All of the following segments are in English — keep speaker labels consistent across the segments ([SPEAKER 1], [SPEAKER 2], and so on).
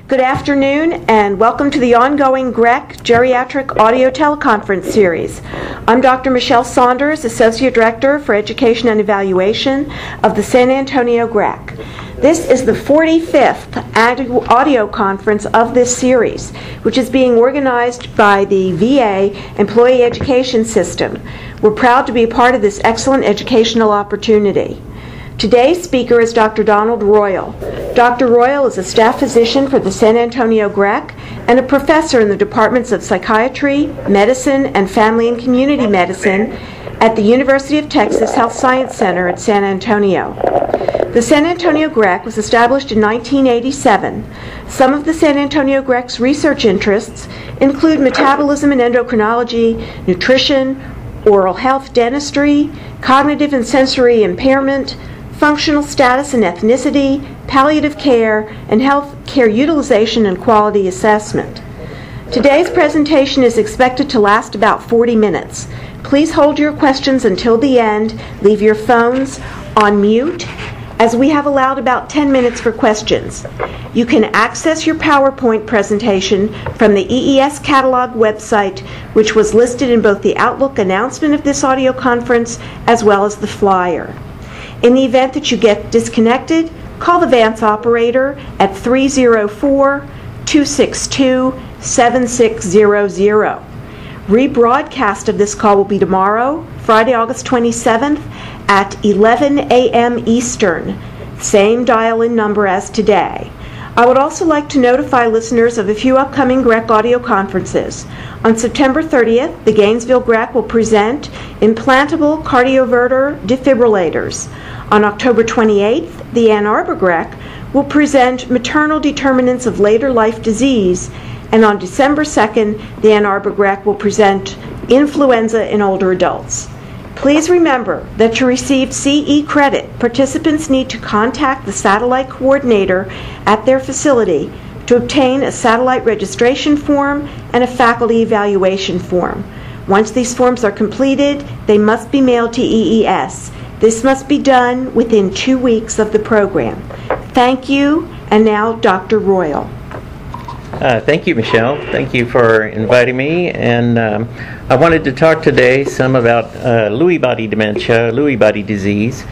[SPEAKER 1] Good afternoon and welcome to the ongoing GREC Geriatric Audio Teleconference Series. I'm Dr. Michelle Saunders, Associate Director for Education and Evaluation of the San Antonio GREC. This is the 45th audio conference of this series, which is being organized by the VA Employee Education System. We're proud to be a part of this excellent educational opportunity. Today's speaker is Dr. Donald Royall. Dr. Royall is a staff physician for the San Antonio GREC and a professor in the departments of psychiatry, medicine, and family and community medicine at the University of Texas Health Science Center at San Antonio. The San Antonio GREC was established in 1987. Some of the San Antonio GREC's research interests include metabolism and endocrinology, nutrition, oral health dentistry, cognitive and sensory impairment, functional status and ethnicity, palliative care, and health care utilization and quality assessment. Today's presentation is expected to last about 40 minutes. Please hold your questions until the end. Leave your phones on mute, as we have allowed about 10 minutes for questions. You can access your PowerPoint presentation from the EES catalog website, which was listed in both the Outlook announcement of this audio conference as well as the flyer. In the event that you get disconnected, call the Vance operator at 304-262-7600. Rebroadcast of this call will be tomorrow, Friday, August 27th at 11 a.m. Eastern. Same dial-in number as today. I would also like to notify listeners of a few upcoming GREC audio conferences. On September 30th, the Gainesville GREC will present implantable cardioverter defibrillators. On October 28th, the Ann Arbor GREC will present maternal determinants of later life disease. And on December 2nd, the Ann Arbor GREC will present influenza in older adults. Please remember that to receive CE credit, participants need to contact the satellite coordinator at their facility to obtain a satellite registration form and a faculty evaluation form. Once these forms are completed, they must be mailed to EES. This must be done within 2 weeks of the program. Thank you, and now Dr. Royall.
[SPEAKER 2] Thank you, Michelle. Thank you for inviting me. And I wanted to talk today some about Lewy body dementia, Lewy body disease,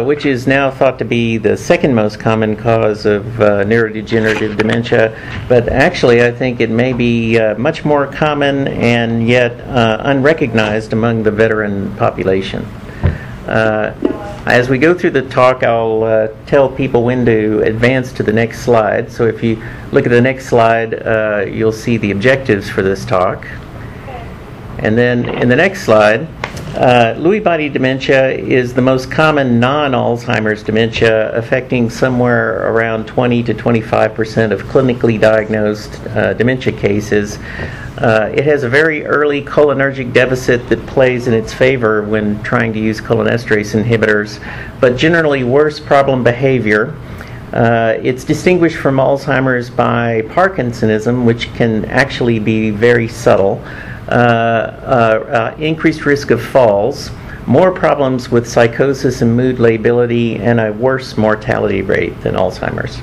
[SPEAKER 2] which is now thought to be the second most common cause of neurodegenerative dementia. But actually, I think it may be much more common and yet unrecognized among the veteran population. As we go through the talk, I'll tell people when to advance to the next slide. So if you look at the next slide, you'll see the objectives for this talk. And then in the next slide, Lewy body dementia is the most common non-Alzheimer's dementia, affecting somewhere around 20 to 25% of clinically diagnosed dementia cases. It has a very early cholinergic deficit that plays in its favor when trying to use cholinesterase inhibitors, but generally worse problem behavior. It's distinguished from Alzheimer's by Parkinsonism, which can actually be very subtle, increased risk of falls, more problems with psychosis and mood lability, and a worse mortality rate than Alzheimer's.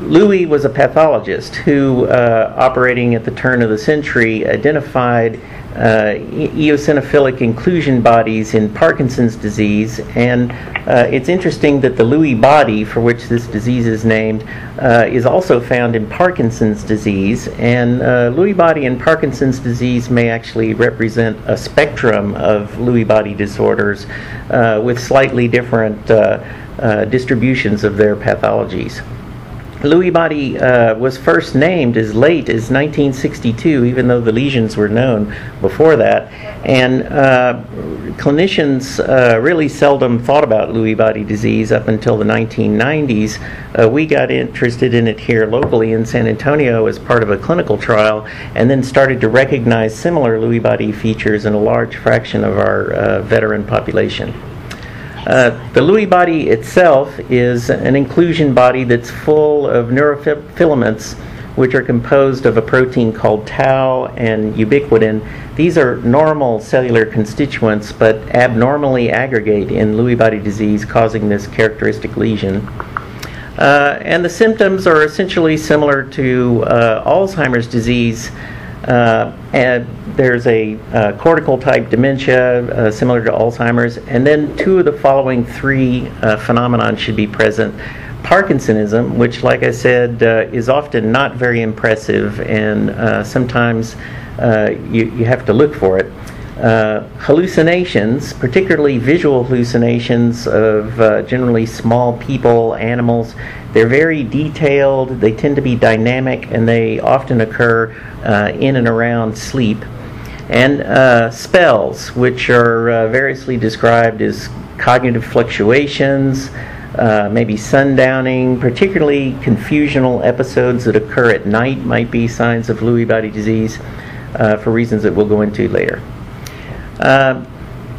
[SPEAKER 2] Lewy was a pathologist who, operating at the turn of the century, identified eosinophilic inclusion bodies in Parkinson's disease, and it's interesting that the Lewy body, for which this disease is named, is also found in Parkinson's disease, and Lewy body and Parkinson's disease may actually represent a spectrum of Lewy body disorders with slightly different distributions of their pathologies. Lewy body was first named as late as 1962, even though the lesions were known before that. And clinicians really seldom thought about Lewy body disease up until the 1990s. We got interested in it here locally in San Antonio as part of a clinical trial, and then started to recognize similar Lewy body features in a large fraction of our veteran population. The Lewy body itself is an inclusion body that's full of neurofilaments, which are composed of a protein called tau and ubiquitin. These are normal cellular constituents, but abnormally aggregate in Lewy body disease, causing this characteristic lesion. And the symptoms are essentially similar to Alzheimer's disease. And there's a cortical type dementia similar to Alzheimer's, and then two of the following three phenomena should be present. Parkinsonism, which, like I said, is often not very impressive, and sometimes you have to look for it. Hallucinations, particularly visual hallucinations of generally small people, animals. They're very detailed, they tend to be dynamic, and they often occur in and around sleep. And spells, which are variously described as cognitive fluctuations, maybe sundowning, particularly confusional episodes that occur at night might be signs of Lewy body disease for reasons that we'll go into later.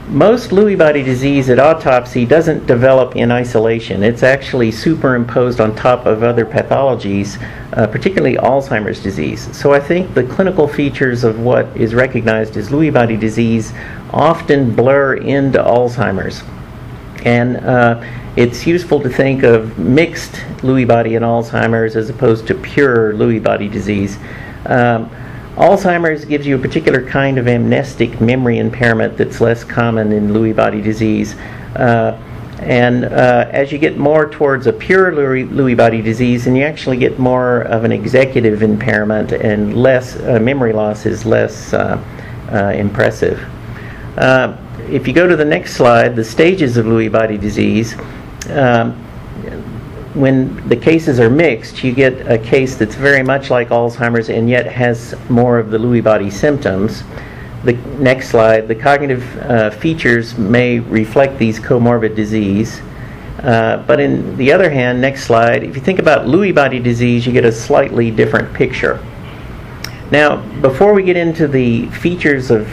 [SPEAKER 2] Most Lewy body disease at autopsy doesn't develop in isolation. It's actually superimposed on top of other pathologies, particularly Alzheimer's disease. So I think the clinical features of what is recognized as Lewy body disease often blur into Alzheimer's. And it's useful to think of mixed Lewy body and Alzheimer's as opposed to pure Lewy body disease. Alzheimer's gives you a particular kind of amnestic memory impairment that's less common in Lewy body disease. As you get more towards a pure Lewy body disease, and you actually get more of an executive impairment, and less memory loss is less impressive. If you go to the next slide, the stages of Lewy body disease, when the cases are mixed, you get a case that's very much like Alzheimer's and yet has more of the Lewy body symptoms. The next slide, the cognitive features may reflect these comorbid disease. But in the other hand, next slide, if you think about Lewy body disease, you get a slightly different picture. Now, before we get into the features of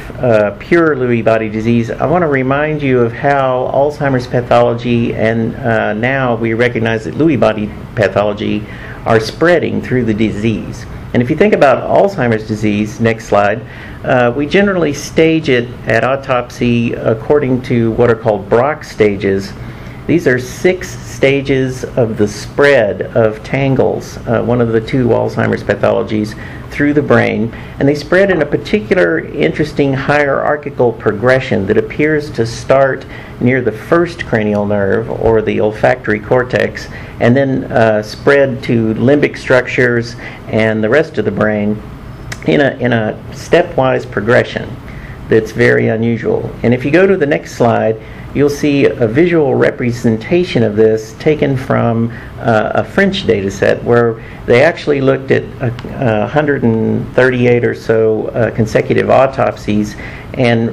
[SPEAKER 2] pure Lewy body disease, I want to remind you of how Alzheimer's pathology and now we recognize that Lewy body pathology are spreading through the disease. And if you think about Alzheimer's disease, next slide, we generally stage it at autopsy according to what are called Braak stages. These are 6 stages of the spread of tangles, one of the 2 Alzheimer's pathologies, through the brain, and they spread in a particular interesting hierarchical progression that appears to start near the first cranial nerve, or the olfactory cortex, and then spread to limbic structures and the rest of the brain in a stepwise progression that's very unusual. And if you go to the next slide, you'll see a visual representation of this taken from a French data set where they actually looked at 138 or so consecutive autopsies and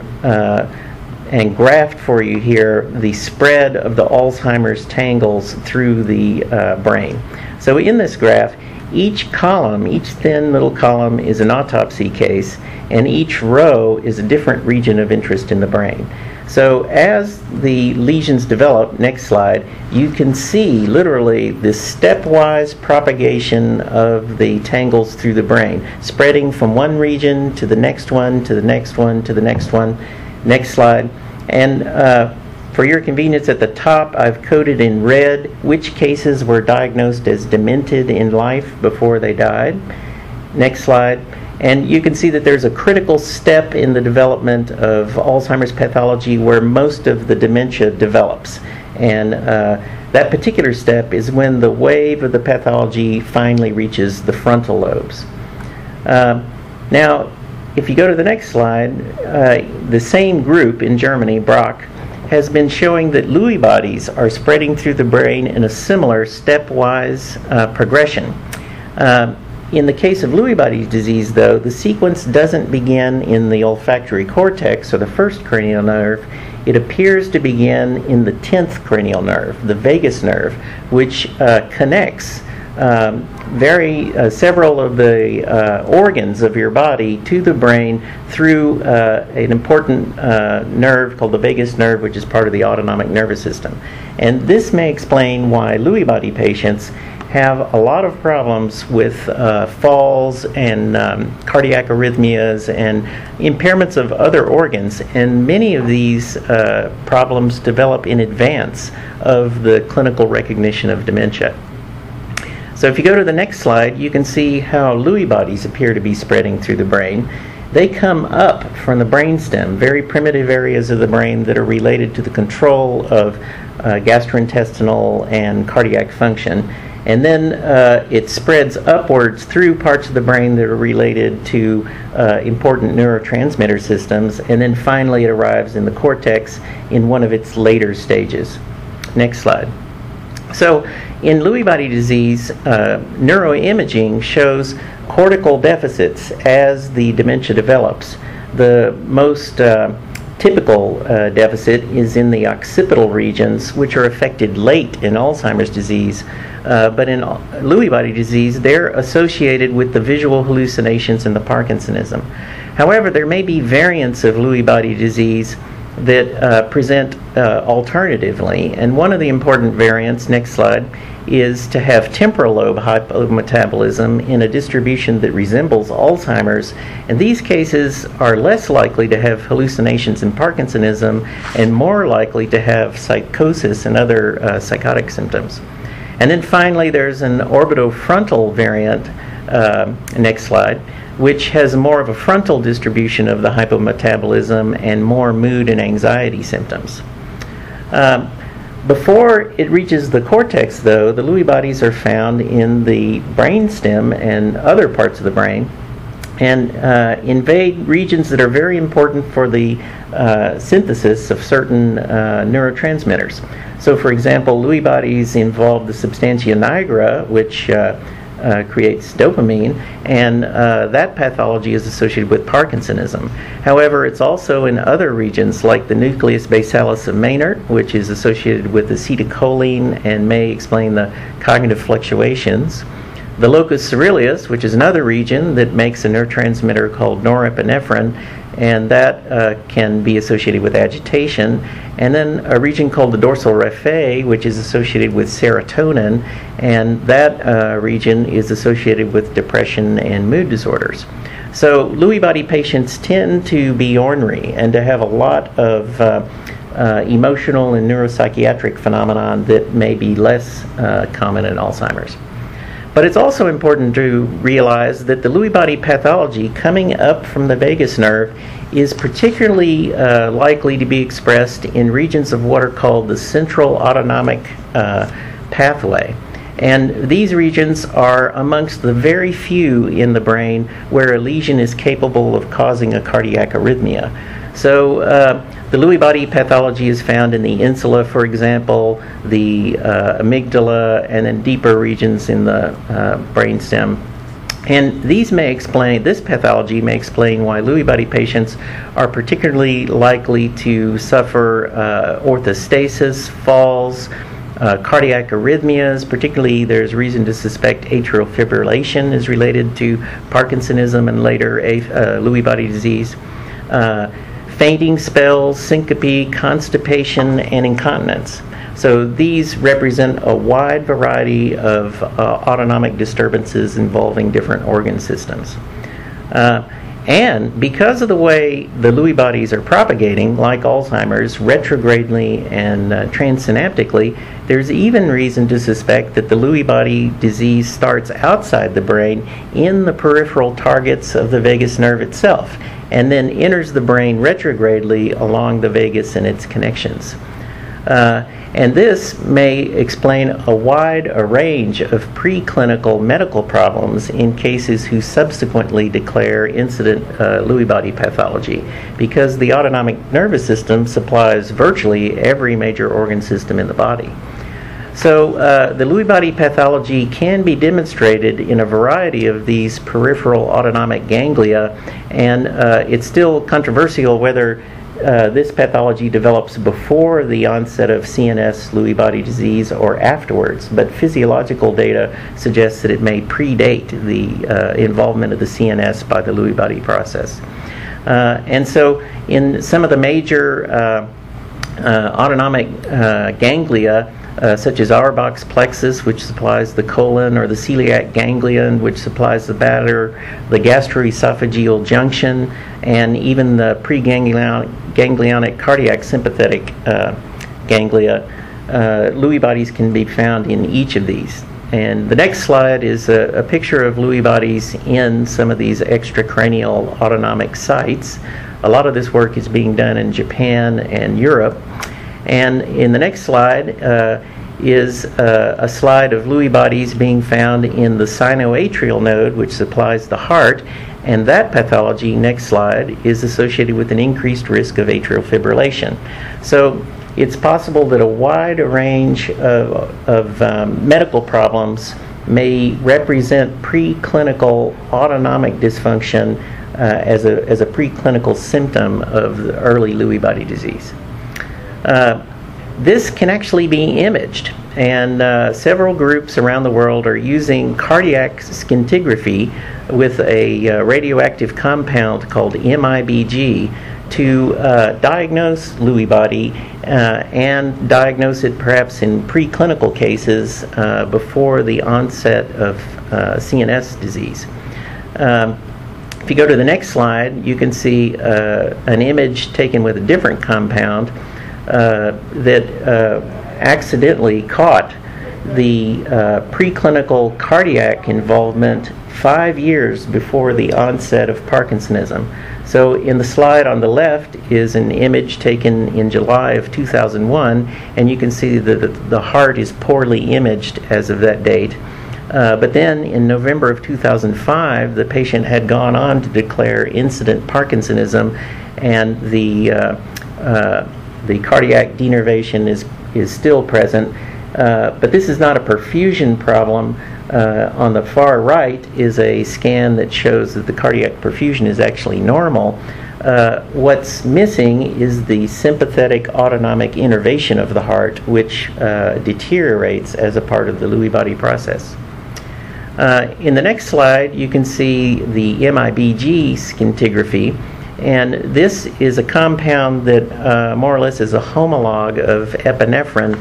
[SPEAKER 2] graphed for you here the spread of the Alzheimer's tangles through the brain. So in this graph, each column, each thin little column is an autopsy case, and each row is a different region of interest in the brain. So as the lesions develop, next slide, you can see literally this stepwise propagation of the tangles through the brain, spreading from one region to the next one, to the next one, to the next one. Next slide. And for your convenience, at the top I've coded in red which cases were diagnosed as demented in life before they died. Next slide. And you can see that there's a critical step in the development of Alzheimer's pathology where most of the dementia develops. And that particular step is when the wave of the pathology finally reaches the frontal lobes. Now, if you go to the next slide, the same group in Germany, Braak, has been showing that Lewy bodies are spreading through the brain in a similar stepwise progression. In the case of Lewy body disease, though, the sequence doesn't begin in the olfactory cortex, or the first cranial nerve. It appears to begin in the 10th cranial nerve, the vagus nerve, which connects several of the organs of your body to the brain through an important nerve called the vagus nerve, which is part of the autonomic nervous system. And this may explain why Lewy body patients have a lot of problems with falls and cardiac arrhythmias and impairments of other organs, and many of these problems develop in advance of the clinical recognition of dementia. So if you go to the next slide, you can see how Lewy bodies appear to be spreading through the brain. They come up from the brainstem, very primitive areas of the brain that are related to the control of gastrointestinal and cardiac function. And then it spreads upwards through parts of the brain that are related to important neurotransmitter systems. And then finally it arrives in the cortex in one of its later stages. Next slide. So in Lewy body disease, neuroimaging shows cortical deficits as the dementia develops. The most typical deficit is in the occipital regions, which are affected late in Alzheimer's disease. But in Lewy body disease, they're associated with the visual hallucinations and the Parkinsonism. However, there may be variants of Lewy body disease that present alternatively. And one of the important variants, next slide, is to have temporal lobe hypometabolism in a distribution that resembles Alzheimer's. And these cases are less likely to have hallucinations and Parkinsonism and more likely to have psychosis and other psychotic symptoms. And then finally, there's an orbitofrontal variant, next slide, which has more of a frontal distribution of the hypometabolism and more mood and anxiety symptoms. Before it reaches the cortex, though, the Lewy bodies are found in the brainstem and other parts of the brain and invade regions that are very important for the synthesis of certain neurotransmitters. So, for example, Lewy bodies involve the substantia nigra, which creates dopamine, and that pathology is associated with Parkinsonism. However, it's also in other regions like the nucleus basalis of Maynard, which is associated with acetylcholine and may explain the cognitive fluctuations. The locus coeruleus, which is another region that makes a neurotransmitter called norepinephrine, and that can be associated with agitation. And then a region called the dorsal raphe, which is associated with serotonin, and that region is associated with depression and mood disorders. So Lewy body patients tend to be ornery and to have a lot of emotional and neuropsychiatric phenomenon that may be less common in Alzheimer's. But it's also important to realize that the Lewy body pathology coming up from the vagus nerve is particularly likely to be expressed in regions of what are called the central autonomic pathway. And these regions are amongst the very few in the brain where a lesion is capable of causing a cardiac arrhythmia. So the Lewy body pathology is found in the insula, for example, the amygdala, and then deeper regions in the brainstem. And these may explain, this pathology may explain why Lewy body patients are particularly likely to suffer orthostasis, falls, cardiac arrhythmias. Particularly, there's reason to suspect atrial fibrillation is related to Parkinsonism and later Lewy body disease. Fainting spells, syncope, constipation, and incontinence. So these represent a wide variety of autonomic disturbances involving different organ systems. And because of the way the Lewy bodies are propagating, like Alzheimer's, retrogradely and transsynaptically, there's even reason to suspect that the Lewy body disease starts outside the brain in the peripheral targets of the vagus nerve itself, and then enters the brain retrogradely along the vagus and its connections. And this may explain a wide range of preclinical medical problems in cases who subsequently declare incident Lewy body pathology, because the autonomic nervous system supplies virtually every major organ system in the body. So the Lewy body pathology can be demonstrated in a variety of these peripheral autonomic ganglia, and it's still controversial whether this pathology develops before the onset of CNS Lewy body disease or afterwards, but physiological data suggests that it may predate the involvement of the CNS by the Lewy body process. And so in some of the major autonomic ganglia, such as Auerbach's plexus, which supplies the colon, or the celiac ganglion, which supplies the bladder, the gastroesophageal junction, and even the preganglionic cardiac sympathetic ganglia. Lewy bodies can be found in each of these. And the next slide is a picture of Lewy bodies in some of these extracranial autonomic sites. A lot of this work is being done in Japan and Europe. And in the next slide is a slide of Lewy bodies being found in the sinoatrial node, which supplies the heart. And that pathology, next slide, is associated with an increased risk of atrial fibrillation. So it's possible that a wide range of medical problems may represent preclinical autonomic dysfunction as a preclinical symptom of the early Lewy body disease. This can actually be imaged, and several groups around the world are using cardiac scintigraphy with a radioactive compound called MIBG to diagnose Lewy body and diagnose it perhaps in preclinical cases before the onset of CNS disease. If you go to the next slide, you can see an image taken with a different compound that accidentally caught the preclinical cardiac involvement 5 years before the onset of Parkinsonism. So in the slide on the left is an image taken in July of 2001, and you can see that the heart is poorly imaged as of that date. But then in November of 2005, the patient had gone on to declare incident Parkinsonism, and the cardiac denervation is still present. But this is not a perfusion problem. On the far right is a scan that shows that the cardiac perfusion is actually normal. What's missing is the sympathetic autonomic innervation of the heart, which deteriorates as a part of the Lewy body process. In the next slide, you can see the MIBG scintigraphy, and this is a compound that more or less is a homologue of epinephrine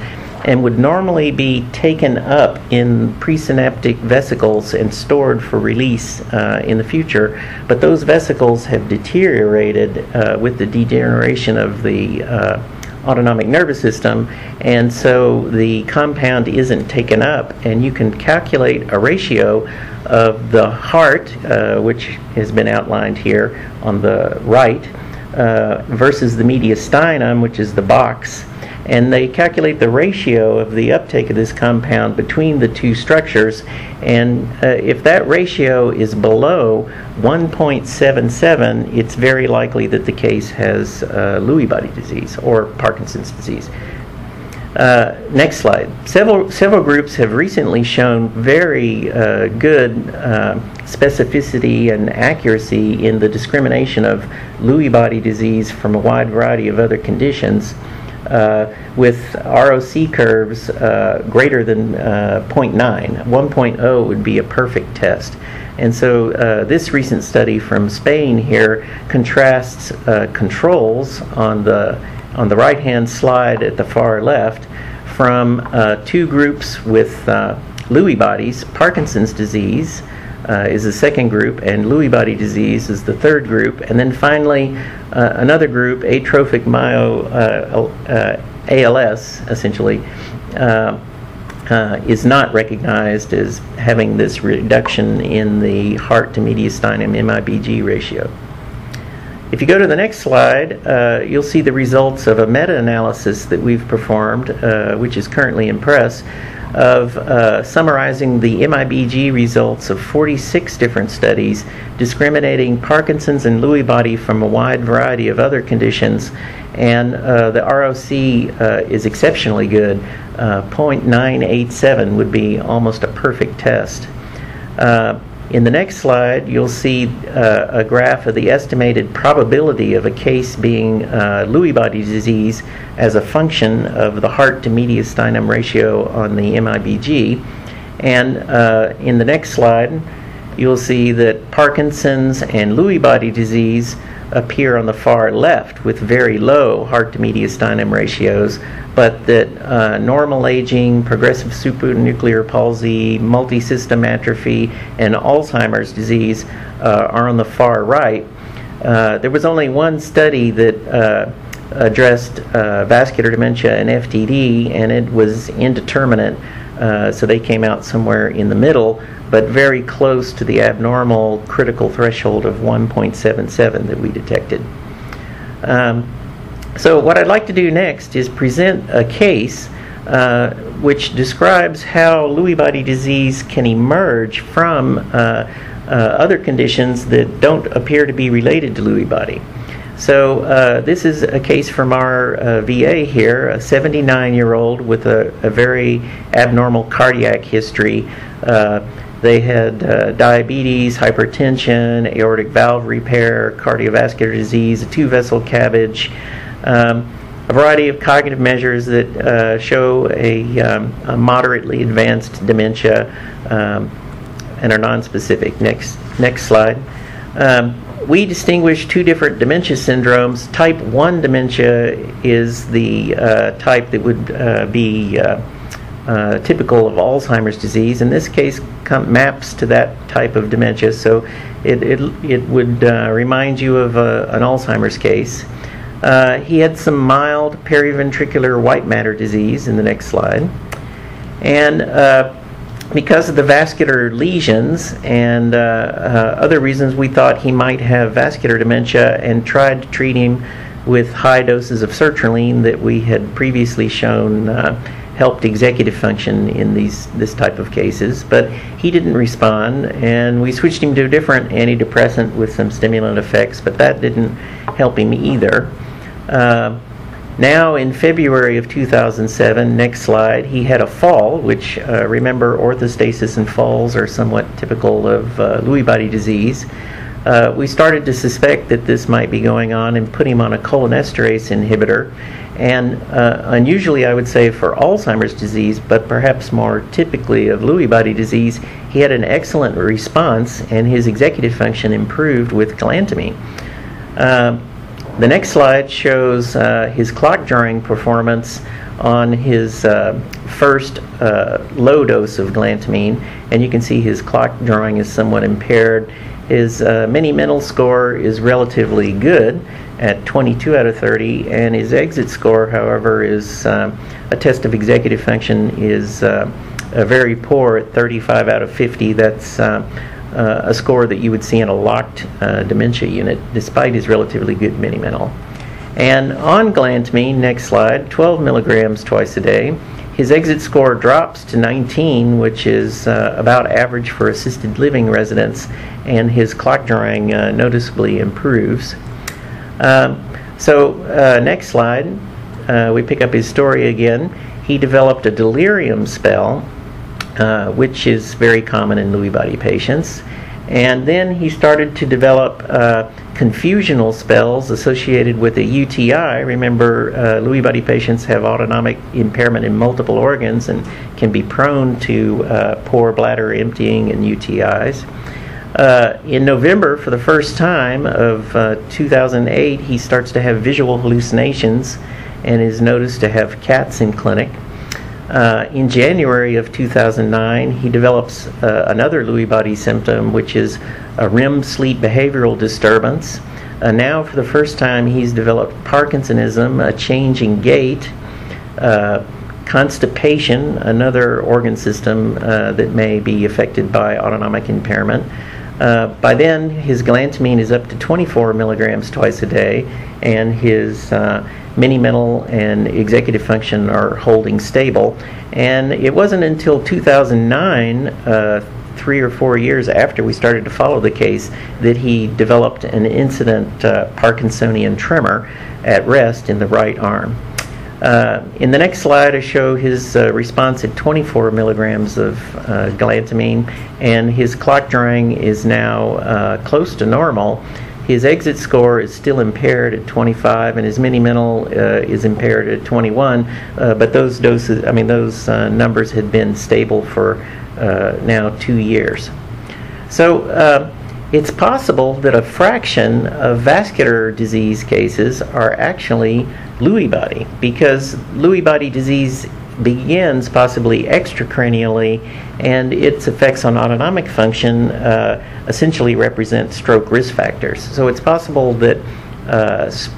[SPEAKER 2] and would normally be taken up in presynaptic vesicles and stored for release in the future, but those vesicles have deteriorated with the degeneration of the autonomic nervous system, and so the compound isn't taken up, and you can calculate a ratio of the heart, which has been outlined here on the right, versus the mediastinum, which is the box, and they calculate the ratio of the uptake of this compound between the two structures, and if that ratio is below 1.77, it's very likely that the case has Lewy body disease or Parkinson's disease. Next slide. Several groups have recently shown very good specificity and accuracy in the discrimination of Lewy body disease from a wide variety of other conditions, with ROC curves greater than 0.9. 1.0 would be a perfect test. And so this recent study from Spain here contrasts controls on the right-hand slide at the far left from two groups with Lewy bodies. Parkinson's disease is the second group, and Lewy body disease is the third group. And then finally, another group, atrophic ALS, essentially, is not recognized as having this reduction in the heart to mediastinum MIBG ratio. If you go to the next slide, you'll see the results of a meta-analysis that we've performed, which is currently in press, of summarizing the MIBG results of 46 different studies discriminating Parkinson's and Lewy body from a wide variety of other conditions, and the ROC is exceptionally good. 0.987 would be almost a perfect test. In the next slide, you'll see a graph of the estimated probability of a case being Lewy body disease as a function of the heart to mediastinum ratio on the MIBG. And in the next slide, you'll see that Parkinson's and Lewy body disease appear on the far left with very low heart to mediastinum ratios, but that normal aging, progressive supranuclear palsy, multisystem atrophy, and Alzheimer's disease are on the far right. There was only one study that addressed vascular dementia and FTD, and it was indeterminate. So they came out somewhere in the middle, but very close to the abnormal critical threshold of 1.77 that we detected. So what I'd like to do next is present a case which describes how Lewy body disease can emerge from other conditions that don't appear to be related to Lewy body. So this is a case from our VA here, a 79-year-old with a very abnormal cardiac history. They had diabetes, hypertension, aortic valve repair, cardiovascular disease, a 2-vessel cabbage, a variety of cognitive measures that show a moderately advanced dementia and are nonspecific. Next slide. We distinguish two different dementia syndromes. Type 1 dementia is the type that would be typical of Alzheimer's disease. In this case, maps to that type of dementia, so it would remind you of an Alzheimer's case. He had some mild periventricular white matter disease in the next slide. And because of the vascular lesions and other reasons, we thought he might have vascular dementia and tried to treat him with high doses of sertraline that we had previously shown helped executive function in this type of cases. But he didn't respond, and we switched him to a different antidepressant with some stimulant effects, but that didn't help him either. Now in February of 2007, next slide, he had a fall, which remember orthostasis and falls are somewhat typical of Lewy body disease. We started to suspect that this might be going on and put him on a cholinesterase inhibitor. And unusually, I would say, for Alzheimer's disease, but perhaps more typically of Lewy body disease, he had an excellent response and his executive function improved with galantamine. The next slide shows his clock drawing performance on his first low dose of galantamine, and you can see his clock drawing is somewhat impaired. His mini-mental score is relatively good at 22 out of 30, and his exit score, however, is a test of executive function is very poor at 35 out of 50. That's a score that you would see in a locked dementia unit, despite his relatively good mini-mental. And on galantamine, next slide, 12 milligrams twice a day, his exit score drops to 19, which is about average for assisted living residents, and his clock drawing noticeably improves. Next slide, we pick up his story again. He developed a delirium spell, which is very common in Lewy body patients. And then he started to develop confusional spells associated with a UTI. Remember, Lewy body patients have autonomic impairment in multiple organs and can be prone to poor bladder emptying and UTIs. In November, for the first time of 2008, he starts to have visual hallucinations and is noticed to have cats in clinic. In January of 2009, he develops another Lewy body symptom, which is a REM sleep behavioral disturbance. Now, for the first time, he's developed Parkinsonism, a change in gait, constipation, another organ system that may be affected by autonomic impairment. By then, his galantamine is up to 24 milligrams twice a day, and his mini-mental and executive function are holding stable. And it wasn't until 2009, 3 or 4 years after we started to follow the case, that he developed an incident Parkinsonian tremor at rest in the right arm. In the next slide, I show his response at 24 milligrams of galantamine, and his clock drawing is now close to normal. His exit score is still impaired at 25, and his mini-mental is impaired at 21. But those numbers had been stable for now 2 years. So it's possible that a fraction of vascular disease cases are actually Lewy body, because Lewy body disease begins possibly extracranially, and its effects on autonomic function essentially represent stroke risk factors. So it's possible that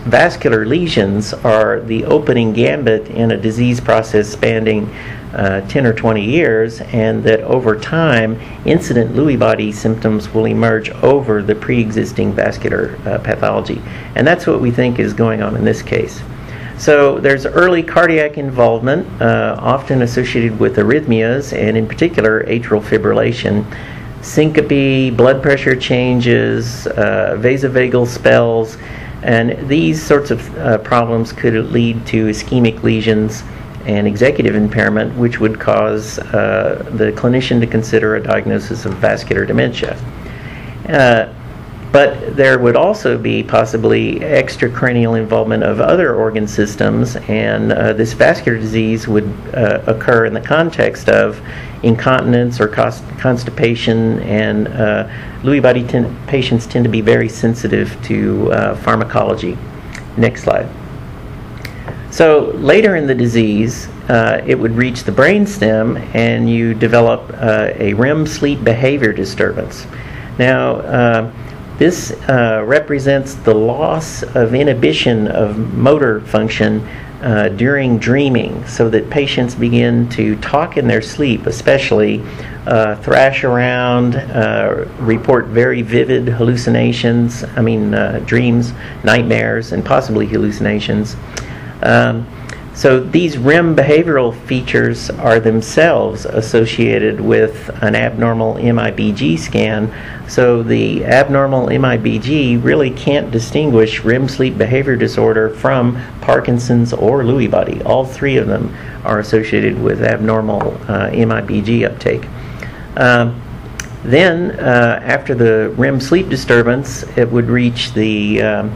[SPEAKER 2] vascular lesions are the opening gambit in a disease process spanning 10 or 20 years, and that over time, incident Lewy body symptoms will emerge over the pre-existing vascular pathology. And that's what we think is going on in this case. So there's early cardiac involvement, often associated with arrhythmias, and in particular atrial fibrillation, syncope, blood pressure changes, vasovagal spells, and these sorts of problems could lead to ischemic lesions and executive impairment, which would cause the clinician to consider a diagnosis of vascular dementia. But there would also be possibly extracranial involvement of other organ systems, and this vascular disease would occur in the context of incontinence or constipation, and Lewy body patients tend to be very sensitive to pharmacology. Next slide. So later in the disease, it would reach the brainstem, and you develop a REM sleep behavior disturbance. Now, this represents the loss of inhibition of motor function during dreaming, so that patients begin to talk in their sleep, especially thrash around, report very vivid hallucinations, dreams, nightmares, and possibly hallucinations. So these REM behavioral features are themselves associated with an abnormal MIBG scan. So the abnormal MIBG really can't distinguish REM sleep behavior disorder from Parkinson's or Lewy body. All three of them are associated with abnormal MIBG uptake. Then, after the REM sleep disturbance, it would reach the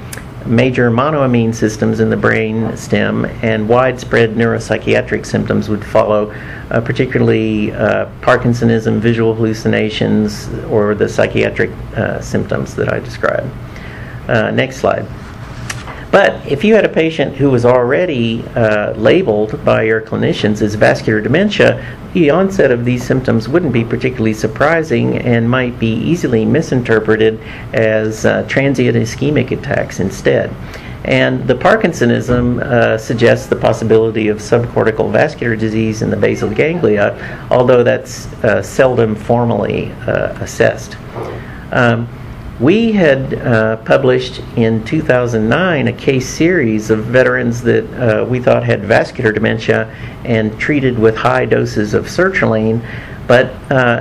[SPEAKER 2] major monoamine systems in the brain stem, and widespread neuropsychiatric symptoms would follow, particularly Parkinsonism, visual hallucinations, or the psychiatric symptoms that I described. Next slide. But if you had a patient who was already labeled by your clinicians as vascular dementia, the onset of these symptoms wouldn't be particularly surprising and might be easily misinterpreted as transient ischemic attacks instead. And the Parkinsonism suggests the possibility of subcortical vascular disease in the basal ganglia, although that's seldom formally assessed. We had published in 2009 a case series of veterans that we thought had vascular dementia and treated with high doses of sertraline, but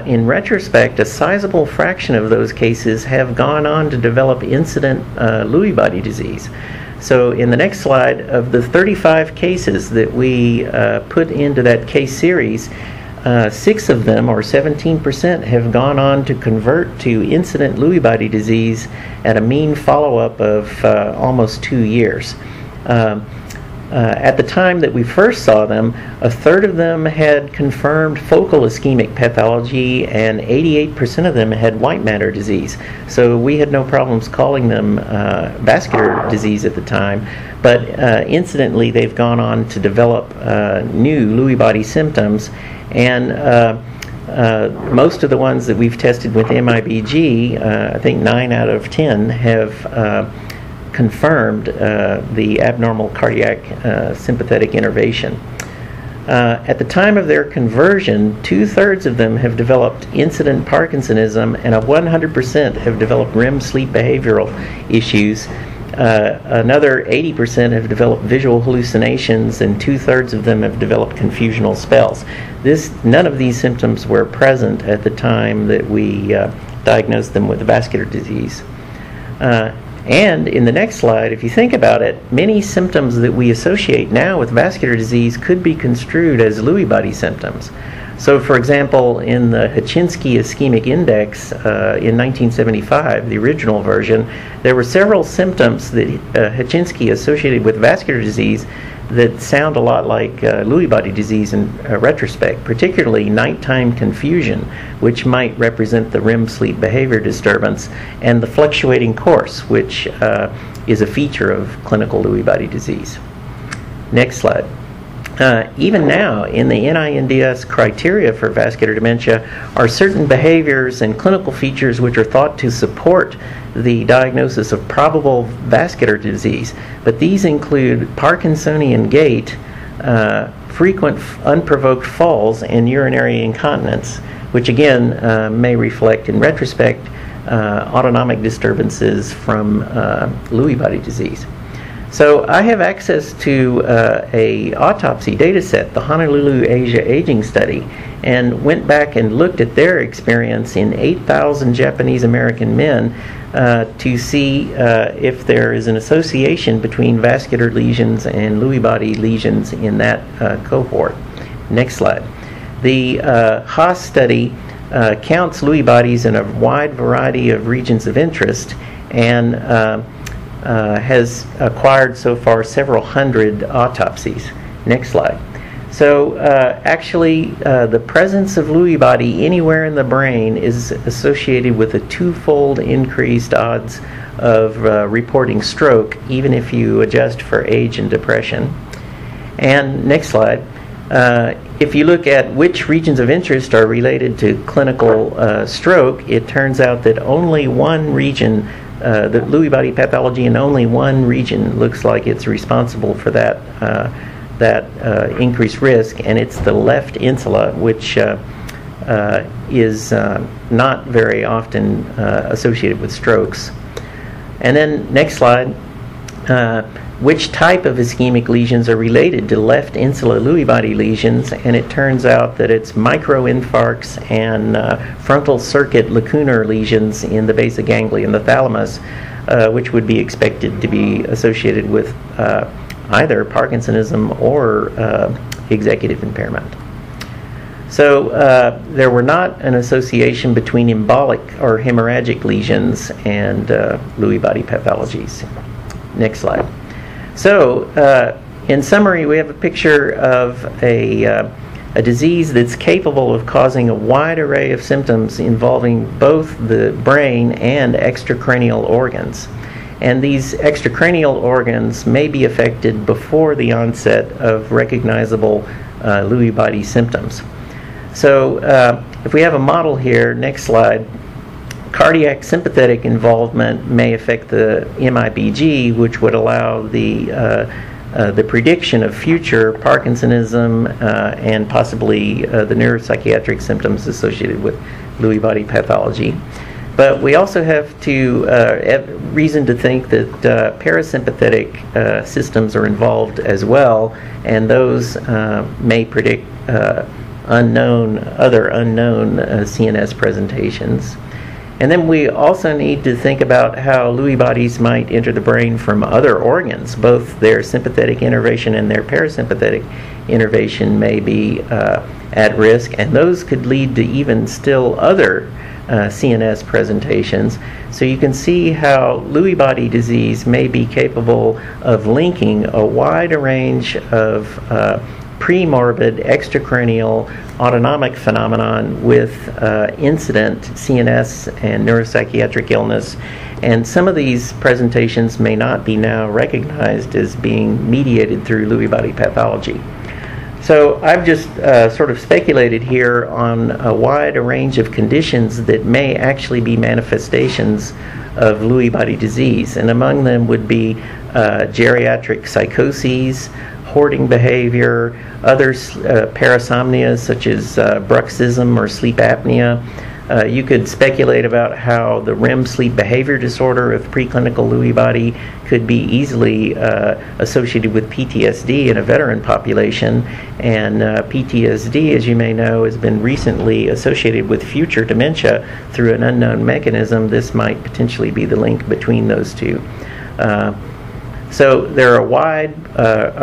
[SPEAKER 2] in retrospect, a sizable fraction of those cases have gone on to develop incident Lewy body disease. So in the next slide, of the 35 cases that we put into that case series, 6 of them, or 17%, have gone on to convert to incident Lewy body disease at a mean follow-up of almost 2 years. At the time that we first saw them, a third of them had confirmed focal ischemic pathology, and 88% of them had white matter disease. So we had no problems calling them vascular disease at the time, but incidentally they've gone on to develop new Lewy body symptoms. And most of the ones that we've tested with MIBG, I think 9 out of 10 have confirmed the abnormal cardiac sympathetic innervation. At the time of their conversion, 2/3 of them have developed incident Parkinsonism, and 100% have developed REM sleep behavioral issues. Another 80% have developed visual hallucinations, and 2/3 of them have developed confusional spells. None of these symptoms were present at the time that we diagnosed them with vascular disease. And in the next slide, if you think about it, many symptoms that we associate now with vascular disease could be construed as Lewy body symptoms. So, for example, in the Hachinsky Ischemic Index in 1975, the original version, there were several symptoms that Hachinsky associated with vascular disease that sound a lot like Lewy body disease in retrospect, particularly nighttime confusion, which might represent the REM sleep behavior disturbance, and the fluctuating course, which is a feature of clinical Lewy body disease. Next slide. Even now, in the NINDS criteria for vascular dementia are certain behaviors and clinical features which are thought to support the diagnosis of probable vascular disease, but these include Parkinsonian gait, frequent unprovoked falls and urinary incontinence, which again may reflect in retrospect autonomic disturbances from Lewy body disease. So I have access to a autopsy data set, the Honolulu-Asia aging study, and went back and looked at their experience in 8,000 Japanese American men to see if there is an association between vascular lesions and Lewy body lesions in that cohort. Next slide. The HAAS study counts Lewy bodies in a wide variety of regions of interest and has acquired so far several hundred autopsies. Next slide. So actually the presence of Lewy body anywhere in the brain is associated with a twofold increased odds of reporting stroke, even if you adjust for age and depression. And next slide. If you look at which regions of interest are related to clinical stroke, it turns out that only one region, the Lewy body pathology in only one region looks like it's responsible for that increased risk, and it's the left insula, which is not very often associated with strokes. And then next slide, which type of ischemic lesions are related to left insula Lewy body lesions, and it turns out that it's microinfarcts and frontal circuit lacunar lesions in the basic ganglia in the thalamus, which would be expected to be associated with either Parkinsonism or executive impairment. So there were not an association between embolic or hemorrhagic lesions and Lewy body pathologies. Next slide. So in summary, we have a picture of a disease that's capable of causing a wide array of symptoms involving both the brain and extracranial organs. And these extracranial organs may be affected before the onset of recognizable Lewy body symptoms. So if we have a model here, next slide, cardiac sympathetic involvement may affect the MIBG, which would allow the prediction of future Parkinsonism and possibly the neuropsychiatric symptoms associated with Lewy body pathology. But we also have reason to think that parasympathetic systems are involved as well, and those may predict other unknown CNS presentations. And then we also need to think about how Lewy bodies might enter the brain from other organs. Both their sympathetic innervation and their parasympathetic innervation may be at risk, and those could lead to even still other CNS presentations. So you can see how Lewy body disease may be capable of linking a wide range of premorbid extracranial autonomic phenomenon with incident CNS and neuropsychiatric illness, and some of these presentations may not be now recognized as being mediated through Lewy body pathology. So I've just sort of speculated here on a wide range of conditions that may actually be manifestations of Lewy body disease, and among them would be geriatric psychoses, hoarding behavior, other parasomnias such as bruxism or sleep apnea. You could speculate about how the REM sleep behavior disorder of preclinical Lewy body could be easily associated with PTSD in a veteran population, and PTSD, as you may know, has been recently associated with future dementia through an unknown mechanism. This might potentially be the link between those two. So there are a wide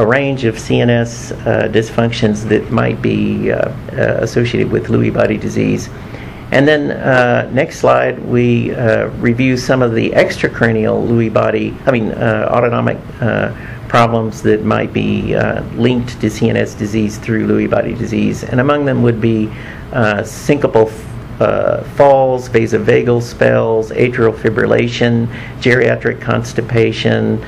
[SPEAKER 2] range of CNS dysfunctions that might be associated with Lewy body disease. And then next slide, we review some of the extracranial Lewy body, autonomic problems that might be linked to CNS disease through Lewy body disease. And among them would be syncopal falls, vasovagal spells, atrial fibrillation, geriatric constipation,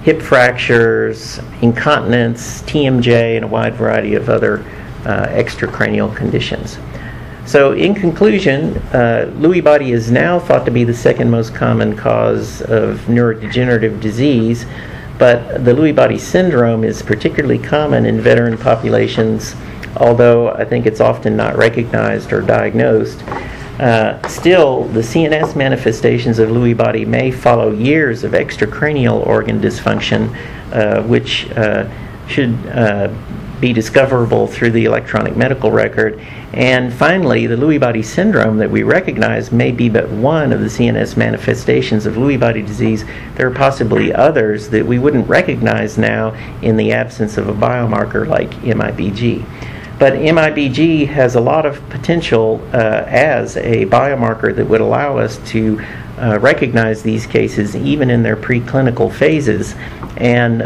[SPEAKER 2] hip fractures, incontinence, TMJ, and a wide variety of other extracranial conditions. So in conclusion, Lewy body is now thought to be the second most common cause of neurodegenerative disease, But the Lewy body syndrome is particularly common in veteran populations, although I think it's often not recognized or diagnosed. Still, the CNS manifestations of Lewy body may follow years of extracranial organ dysfunction, which should be discoverable through the electronic medical record. And finally, the Lewy body syndrome that we recognize may be but one of the CNS manifestations of Lewy body disease. There are possibly others that we wouldn't recognize now in the absence of a biomarker like MIBG. But MIBG has a lot of potential as a biomarker that would allow us to recognize these cases even in their preclinical phases and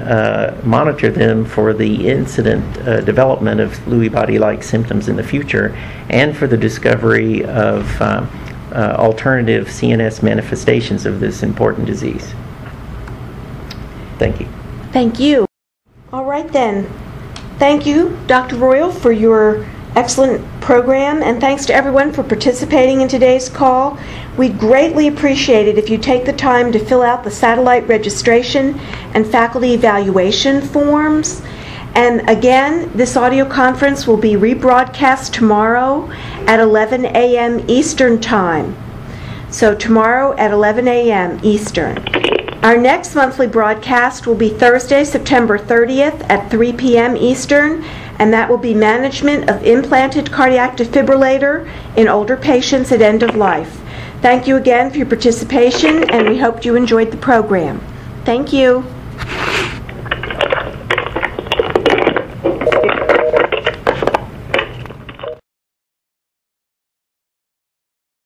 [SPEAKER 2] monitor them for the incident development of Lewy body-like symptoms in the future, and for the discovery of alternative CNS manifestations of this important disease. Thank you.
[SPEAKER 1] Thank you. All right then. Thank you, Dr. Royall, for your excellent program, and thanks to everyone for participating in today's call. We'd greatly appreciate it if you take the time to fill out the satellite registration and faculty evaluation forms. And again, this audio conference will be rebroadcast tomorrow at 11 a.m. Eastern Time. So tomorrow at 11 a.m. Eastern. Our next monthly broadcast will be Thursday, September 30th at 3 p.m. Eastern, and that will be management of implanted cardiac defibrillator in older patients at end of life. Thank you again for your participation, and we hope you enjoyed the program. Thank you.